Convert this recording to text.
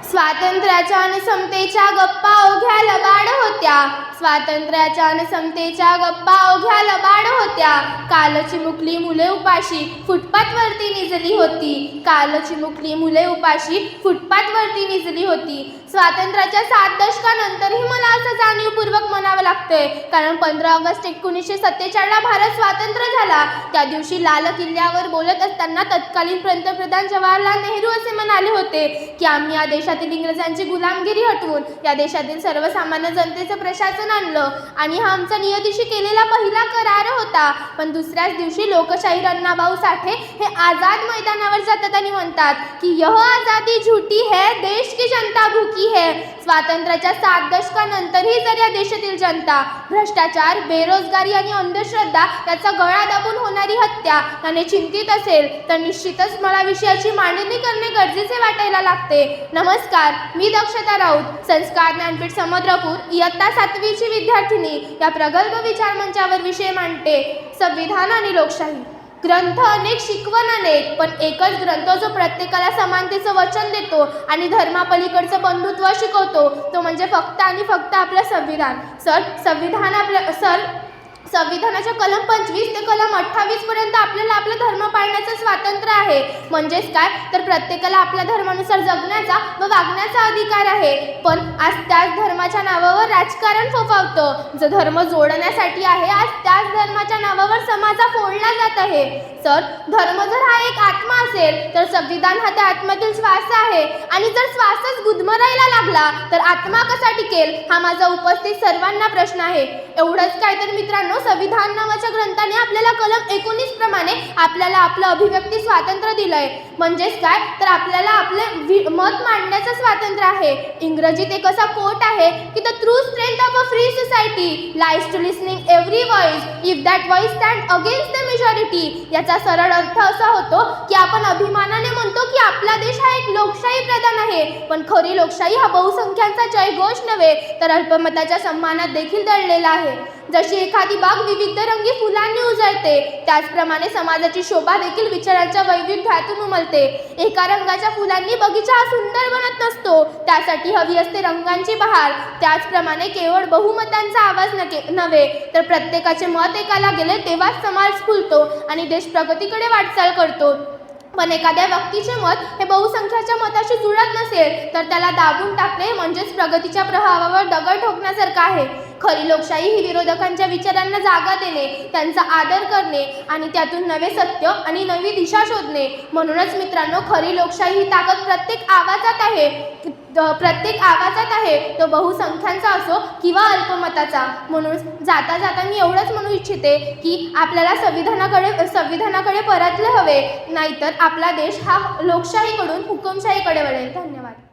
स्वातंत्र्याच्या आणि समतेच्या गप्पा अवघ्या लबाड होत्या. स्वातंत्र्याच्या आणि समतेच्या गप्पा अवघ्या लबाड होत्या. कालची मुकली मुले उपाशी फुटपाथवरती निजली होती. कालची मुकली मुले उपाशी फुटपाथवरती निजली होती. स्वातंत्र्याच्या 7 दशकानंतरही मला असं जाणीवपूर्वक म्हणावं लागतंय, कारण 15 ऑगस्ट 1947ला भारत स्वतंत्र झाला. त्या दिवशी लाल किल्ल्यावर बोलत असताना तत्कालीन पंतप्रधान जवाहरलाल नेहरू असे म्हणाले होते की आम्ही या देशातील इंग्रजांची गुलामगिरी हटवून या देशातील सर्वसामान्य जनतेचं प्रशासन आणलं आणि हा आमचा नियतीशी केलेला पहिला करार होता. पण दुसऱ्याच दिवशी लोकशाहीर अण्णाभाऊ साठे हे आझाद मैदानावर जातात आणि म्हणतात की यह आजादी झूठी है, देश की जनता भूकी है. स्वातंत्र्याच्या 7 दशकानंतरही जर या देशातील जनता भ्रष्टाचार, बेरोजगारी आणि अंधश्रद्धा याचा गळा दाबून होणारी हत्या याने चिंतित असेल तर निश्चितच मला विषयाची मांडणी करणे गरजेचे वाटायला लागते. नमस्कार, मी दक्षता राऊत, संस्कार ज्ञानपीठ समुद्रपूर, इयत्ता 7वीची विद्यार्थिनी या प्रगल्भ विचार मंचावर विषय मांडते, संविधान आणि लोकशाही. ग्रंथ अनेक, शिकवण अनेक, पण एकच ग्रंथ जो प्रत्येकाला समानतेचं वचन देतो आणि धर्मापलीकडचं बंधुत्व शिकवतो तो म्हणजे फक्त आणि फक्त आपलं संविधान. संविधानाच्या कलम 25 ते कलम 28 पर्यंत आपल्याला आपला धर्म पाळण्याचं स्वातंत्र्य आहे. म्हणजेच काय तर प्रत्येकाला आपल्या धर्मानुसार जगण्याचा व वागण्याचा अधिकार आहे. पण आज त्याच धर्माच्या नावावर राजकारण फोफावतं. जो धर्म जोडण्यासाठी आहे आज त्याच धर्माच्या नावावर समाजा फोडला जात आहे. तर धर्म जर हा एक आत्मा असेल तर संविधान हा त्या आत्म्यातील श्वास आहे आणि जर श्वासच गुदमरायला लागला तर आत्मा कसा टिकेल हा माझा उपस्थित सर्वांना प्रश्न आहे. एवढंच काय तर मित्रांनो, संविधान नावाच्या ग्रंथाने आपल्याला कलम 19 प्रमाणे आपल्याला आपलं अभिव्यक्ती स्वातंत्र्य दिलंय. म्हणजेच काय तर आपल्याला आपले मत मांडण्याचं स्वातंत्र्य आहे. इंग्रजीत एक असा कोट आहे की the true strength of a free society lies to listening every voice if that voice stand against the majority. याचा सरळ अर्थ असा होतो की आपण अभिमानाने म्हणतो की आपला देश हा एक लोकशाही प्रधान आहे, पण खरी लोकशाही हा बहुसंख्यांचा जयघोष नव्हे तर अल्पमताच्या सन्मानात देखील दडलेला आहे. जशी एखादी बाग विविध रंगी फुलांनी उजळते त्याचप्रमाणे समाजाची शोभा देखील विचारांच्या वैविध्यातून उमलते. एका रंगाच्या फुलांनी बगीचा हा सुंदर बनत नसतो, त्यासाठी हवी असते रंगांची बहार. त्याचप्रमाणे केवळ बहुमतांचा आवाज नव्हे तर प्रत्येकाचे मत एकाला गेले तेव्हाच समाज फुलतो आणि देश प्रगतीकडे वाटचाल करतो. पण एखाद्या व्यक्तीचे मत हे बहुसंख्याच्या मताशी जुळत नसेल तर त्याला दाबून टाकणे म्हणजेच प्रगतीच्या प्रभावावर दगड ठोकण्यासारखं आहे. खरी लोकशाही ही विरोधकांच्या विचारांना जागा देणे, त्यांचा आदर करणे आणि त्यातून नवे सत्य आणि नवी दिशा शोधणे. म्हणूनच मित्रांनो, खरी लोकशाही ही ताकद प्रत्येक आवाजात आहे, तो बहुसंख्यांचा असो किंवा अल्पमताचा. म्हणून जाता जाता मी एवढंच म्हणू इच्छिते की आपल्याला संविधानाकडे परतले हवे, नाहीतर आपला देश हा लोकशाहीकडून हुकुमशाहीकडे वळेल. धन्यवाद.